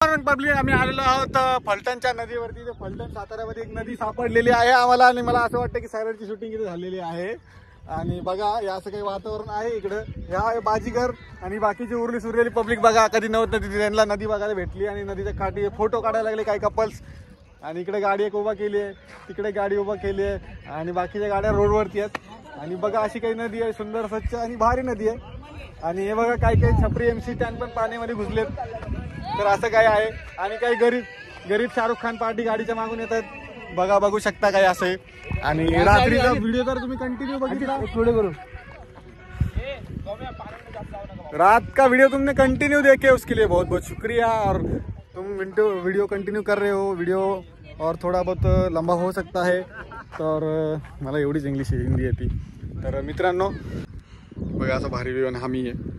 Public आम्ही आलेलो आहोत फलटणच्या नदीवरती. फलटण साताऱ्यामध्ये एक नदी सापडलेली आहे आम्हाला आणि मला असं वाटतं की सायरची शूटिंग इथे झालेली आहे. आणि बघा या असं काही वातावरण आहे इकडं. ह्या बाजीगर आणि बाकीची उरली सुरलेली पब्लिक बघा कधी नव्हतं नदी त्यांना नदी बघायला भेटली आणि नदीच्या काठी फोटो काढायला लागले काही कपल्स. आणि इकडे गाडी एक उभा केली आहे, तिकडे गाडी उभा केली आहे आणि बाकीच्या गाड्या रोडवरती आहेत. आणि बघा अशी काही नदी आहे, सुंदर स्वच्छ आणि भारी नदी आहे. आणि हे बघा काही काही छपरी MC स्टँड पण पाण्यामध्ये घुसलेत. तर असं काय आहे. आणि काही गरीब शाहरुख खान पार्टी गाडीच्या मागून येतात बघा, बघू शकता काय असं. आणि रात्रीचा व्हिडिओ तर तुम्ही कंटिन्यू बघितला, रात का वीडियो तुमने कंटिन्यू देखे उसके लिए बहुत बहुत शुक्रिया. और तुम वीडियो कंटिन्यू कर रहे हो. वीडियो और थोड़ा बहुत लंबा हो सकता है. तर मला एवढीच इंग्लिश हिंदी येते. तर मित्रांनो बघा असं भारी व्ह्यू आणि हमी आहे.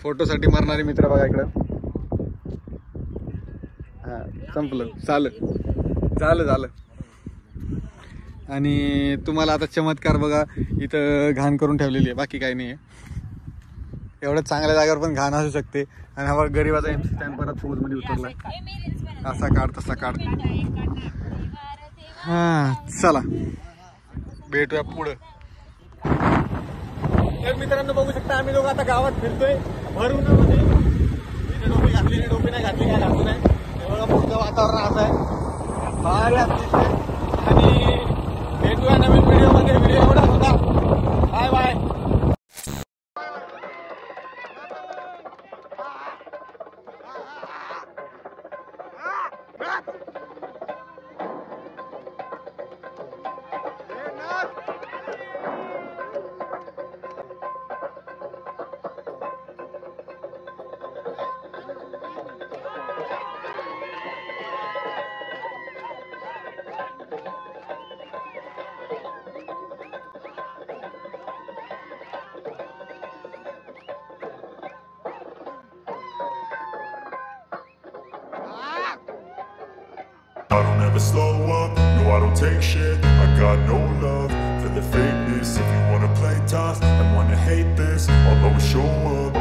फोटोसाठी मारणारे मित्र बघा इकडं. हा संपलं, झालं. आणि तुम्हाला आता चमत्कार बघा इथं घाण करून ठेवलेली आहे, बाकी काही नाही आहे. एवढं चांगल्या जागेवर पण घाण असू शकते. आणि हा गरीबाचा MC स्टँड परत फौज मध्ये उतरला. असा काढ तसा काढ. हा चला भेटूया पुढं. तर मित्रांनो बघू शकता आम्ही लोक आता गावात फिरतोय भर उन्हामध्ये. डोकी घातली नाही, डोकी नाही घातली, काय घातलं नाही. एवढं पुढचं वातावरण असं आहे भारी अतिशय. आणि भेटूया नवीन व्हिडिओमध्ये. व्हिडिओ एवढा होता. Bye bye. I don't ever slow up, no I don't take shit. I got no love for the fakeness. If you wanna play tough and wanna hate this, I'll always show up.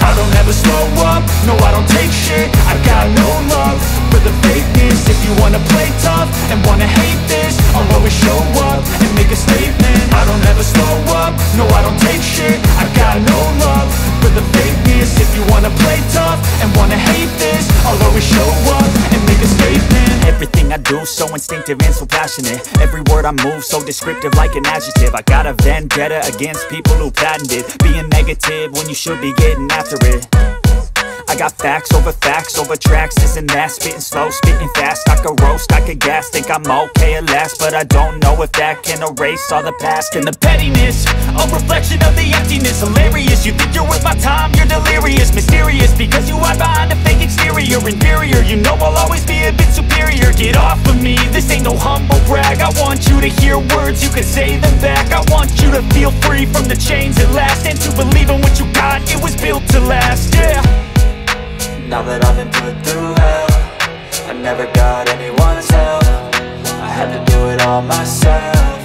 I don't ever slow up, no I don't take shit. I got no love for the fakeness. If you wanna play tough and wanna hate this, I'll always show up and make a statement. I don't ever slow up, no I don't take shit. I got no love for the fakeness. If you wanna play tough and wanna hate this, I'll always show up and make a statement. Everything I do so instinctive and so passionate. Every word I move so descriptive like an adjective. I got a vendetta against people who patented being negative when you should be getting after it. I got facts over tracks, this and that. Spitting slow, spitting fast. I could roast, I could gas. Think I'm okay at last, but I don't know if that can erase all the past. And the pettiness, a reflection of the emptiness. Hilarious, you think you're worth my time, you're delirious. Mysterious, because you hide behind a fake exterior. Inferior, you know I'll always be a bit superior. Get off of me, this ain't no humble brag. I want you to hear words, you can say them back. I want you to feel free from the chains at last, and to believe in what you got, it was built to last, yeah. Now that I've been put through hell, I never got anyone's help. I had to do it all myself.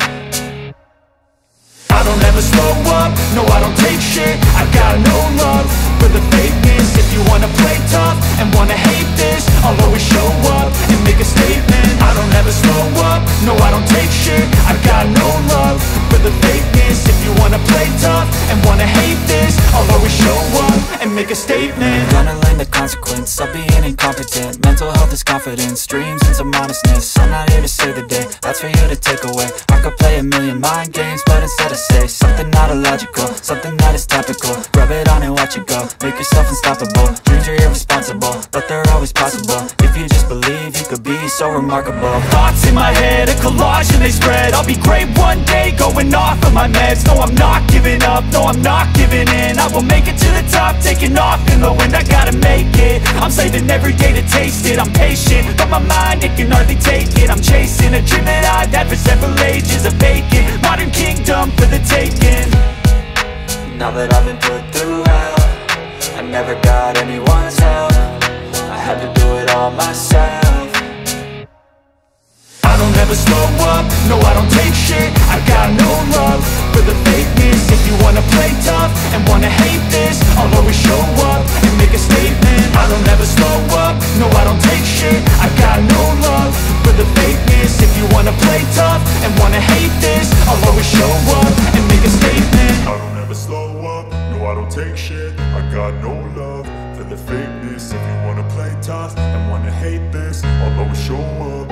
I don't ever slow up, no I don't take shit. I got no love for the fakeness. If you wanna play tough and wanna hate this, I'll always show up and make a statement. I don't ever slow up, no I don't take shit. I got no love for the fakeness. If you wanna play tough and wanna hate this, I'll always show up and make a statement. Gonna learn the consequence of being incompetent. Mental health is confidence, dreams and some honestness. I'm not here to save the day, that's for you to take away. I could play a million mind games, but instead I say something not illogical, something that is topical. Rub it on and watch it go, make yourself unstoppable. Dreams are irresponsible, but they're always possible. If you just believe, you could be so remarkable. Thoughts in my head, a collage and they spread. I'll be great one day, going off of my meds. No, I'm not giving up, no, I'm not giving in. I will make it to the top, taking off in the wind. I gotta make it, I'm saving every day to taste it. I'm patient, but my mind, it can hardly take it. I'm chasing a dream that I've had for several ages. A vacant, modern kingdom for the taking. Now that I've been put through hell, I never got anyone's help. I had to do it all myself. I don't ever slow up, no I don't take shit. I got no love for the fakeness. If you wanna play tough and wanna hate this, I'll always show up and make a statement. I don't ever slow up, no I don't take shit. I got no love for the fakeness. If you wanna play tough and wanna hate this, I'll always show up and make a statement. I don't ever slow up, no I don't take shit. I got no love for the fakeness. If you wanna play tough and wanna hate this, I'll always show up.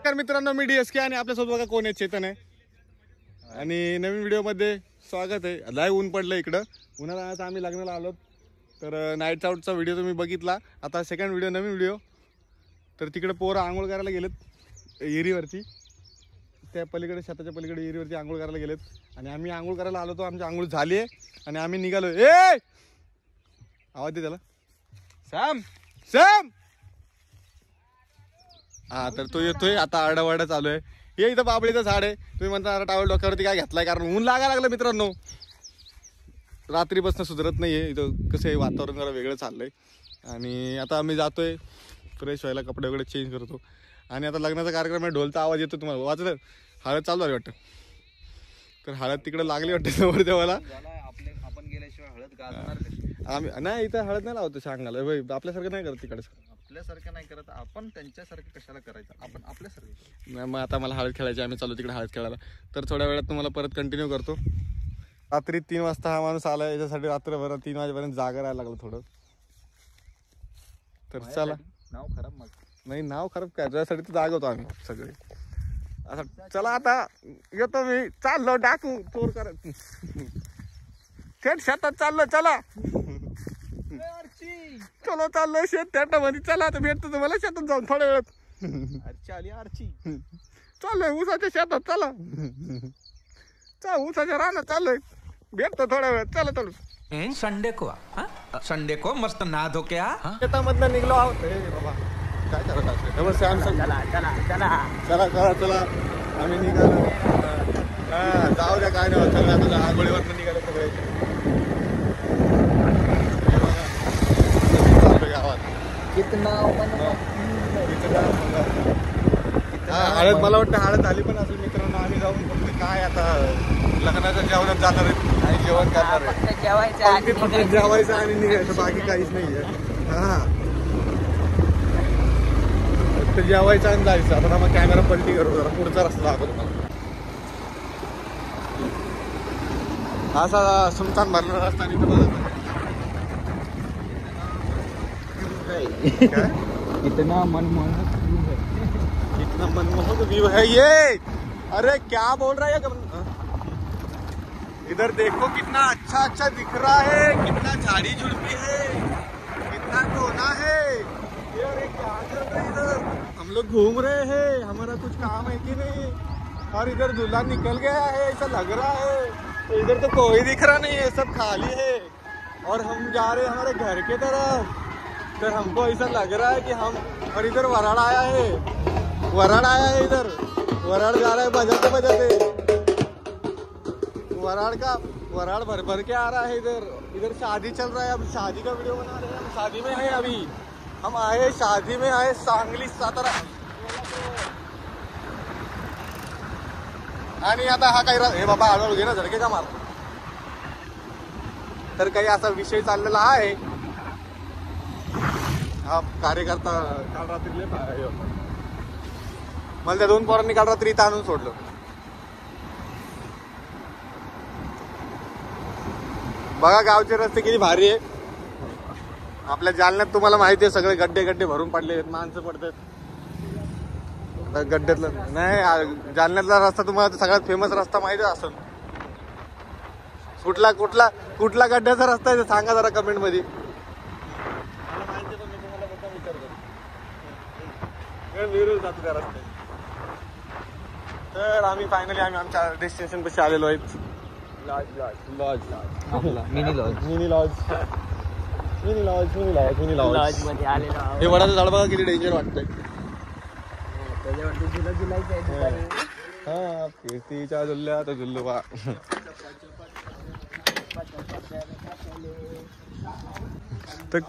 नमस्कार मित्रांनो, मी DSK आणि आपल्यासोबत बघा कोण आहे, चेतन आहे. आणि नवीन व्हिडिओमध्ये स्वागत आहे. लाईव्ह ऊन पडलं इकडं, उन्हाळ्यात आम्ही लग्नाला आलो. तर नाईट आउटचा व्हिडिओ तुम्ही बघितला. आता सेकंड व्हिडिओ, नवीन व्हिडिओ. तर तिकडे पोरं आंघोळ करायला गेलेत एरीवरती, त्या पलीकडे शेताच्या पलीकडे एरीवरती आंघोळ करायला गेलेत. आणि आम्ही आंघोळ करायला आलो तो, आमची आंघोळ झाली आहे आणि आम्ही निघालो. आवाज दे त्याला, सॅम सॅम. हा, तर तो येतोय आता. आरडावारडा चालू आहे. हे इथं बाबळीचं झाड आहे. तुम्ही म्हणता आता टावेल डोक्यावरती काय घेतलाय, कारण ऊन लागायला लागलं मित्रांनो. रात्रीपासून सुधरत नाहीये इथं. कसं आहे, वातावरण जरा वेगळं चाललंय. आणि आता आम्ही जातोय फ्रेश व्हायला, कपडे वगैरे चेंज करतो. आणि आता लग्नाचा कार्यक्रम आहे, ढोलचा आवाज येतो. तुम्हाला वाचलं, हळद चालू झाली वाटतं. तर हळद तिकडे लागली वाटतं समोर देवाला. आपण गेल्याशिवाय हळद गाजणार आम्ही नाही, इथं हळद नाही लावतो सांगायला. आपल्यासारखं नाही करत तिकडे. आपल्यासारखं नाही करत आपण, त्यांच्यासारखं कशाला करायचं, आपण आपल्यासारखं. नाही, मग आता मला हळद खेळायची, आम्ही चालू तिकडे हळद खेळायला. तर थोड्या वेळात तुम्हाला परत कंटिन्यू करतो. रात्री 3 वाजता हा माणूस आला, याच्यासाठी रात्रभर 3 वाजेपर्यंत जागा राहायला लागलं थोडं. तर चला, नाव खराब मग नाही नाव खराब काय, त्यासाठी तर जाग होतो आम्ही सगळे. आता चला, आता येतो मी. चाललो डाकू चोर करत, थेट शेतात चाललो. चला चलो, चाललो शेत थेटामध्ये. चला आता भेटतो तुम्हाला शेतात जाऊन थोड्या वेळात. आरची आली, आरची चाललोय ऊसाच्या शेतात. चला ऊसाच्या रानात चाललोय, भेटतो थोड्या वेळात. चला चलो. संडे को मस्त नहा धो के शेतामधनं निघलो आहोत. बाबा काय करत असते सॅमसंग. चला चला चला, आम्ही निघालो. जाऊ द्या, काय नाही. चला आता आंघोळीवरनं निघालो सगळे. हळद, मला वाटतं हळद झाली पण असेल मित्रांनो. आम्ही जाऊन फक्त काय आता लग्नाच्या जेवणात जाणार आहे आणि जेवण करणार आहे. फक्त जेवायचं आणि निघायचं, बाकी काहीच नाहीये. हा, फक्त जेवायचं आणि जायचं. आता मग कॅमेरा पलटी करू, जरा पुढचा रस्ता दाखवतो मला. असा सुमसान भरलेला रस्ता. आणि इतना मनमोहक इतना मनमोहक व्यू है ये. अरे क्या बोल रहा है, इधर देखो कितना अच्छा अच्छा दिख रहा है, कितना झाड़ी झुड़पी है, कितना कोना है. अरे क्या कर रहे हैं इधर, हम लोग घूम रहे हैं, हमारा कुछ काम है कि नहीं. और इधर दूल्हा निकल गया है ऐसा लग रहा है. तो इधर तो कोई दिख रहा नहीं है, सब खाली है. और हम जा रहे हैं हमारे घर के तरफ. तो हमको ऐसा लग रहा है कि हम, और इधर वराड़ आया है, इधर वराड़ जा रहा है बजाते बजाते. वराड़ भर भर के आ रहा है. इधर शादी चल रहा है. अब शादी का वीडियो बना रहे हैं. हम शादी में है अभी. हम आए शादी में आए, सांगली सातारा. आणि आता हा काही हे बाबा हळूहळू घे ना, झडके का मार. तर काही असा विषय चाललेला आहे. हा कार्यकर्ता काल रात्री मला त्या 2 पोरांनी काल रात्री इथं आणून सोडलं. बघा गावचे रस्ते किती भारी आहे. आपल्या जालन्यात तुम्हाला माहिती आहे सगळे गड्डे गड्डे भरून पडले आहेत, माणसं पडतात गड्ड्यातलं. नाही जालन्यातला रस्ता तुम्हाला सगळ्यात फेमस रस्ता माहिती असेल. कुठला कुठला कुठला गड्ड्याचा रस्ता आहे ते सांगा जरा कमेंट मध्ये. जातो त्या रस्त्यात. तर आम्ही फायनली आमच्या डेस्टिनेशन पाशी आलेलो आहेत. लॉज मध्ये आलेलो आहोत. हे वडाचं झाड बघा किती डेंजर वाटतंय. त्याच्यावरती हा कीर्तीच्या झुल्ल्या तो झुल्लू बा.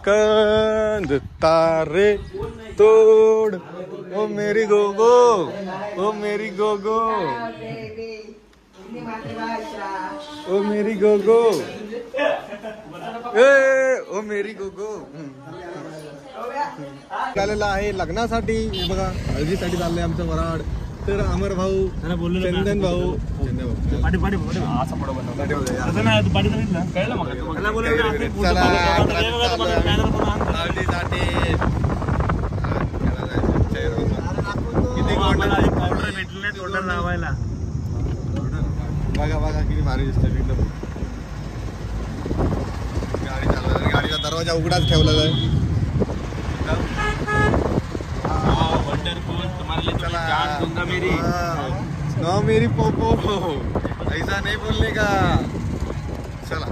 कंद तारे तोड ओ मेरी गोगो, ओ मेरी गोगो, ओ मेरी गोगो, ओ मेरी गोगो. आलेला आहे लग्नासाठी. बघा हळदीसाठी चाललंय आमचं वराड. तर अमर भाऊ, चंदन भाऊ, बघा बघा किती भारी दिसतंय एकदम. गाडी चालवली, गाडीचा दरवाजा उघडाच ठेवलेला आहे. नो मेरी पोपो, ऐसा नहीं बोलने का. चला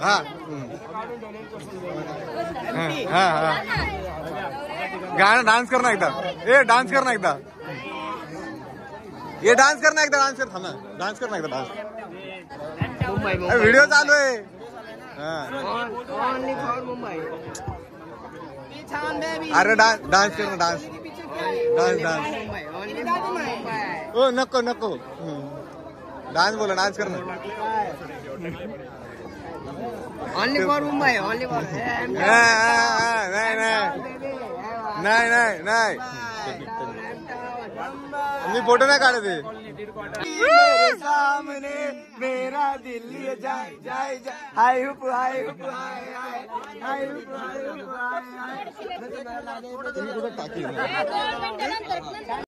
हा हा हा गाणं डान्स कर ना एकदा. ए डान्स कर ना एकदा. ये डान्स कर ना एकदा. डान्स कर थांबा. डान्स कर ना एकदा. डान्स व्हिडिओ चालू आहे. अरे डान्स कर ना. Dance dance dance. ओ नको नको. डान्स बोला. डान्स कर ना. Only for Mumbai. Only for. नाही नाही नाही नाही नाही मी फोटो नाही काढत आहे. सामने मेरा दिल जाए जाए जाए. हाय हुप हाय हुप हाय हाय हाय हुप हाय हुप हाय हाय.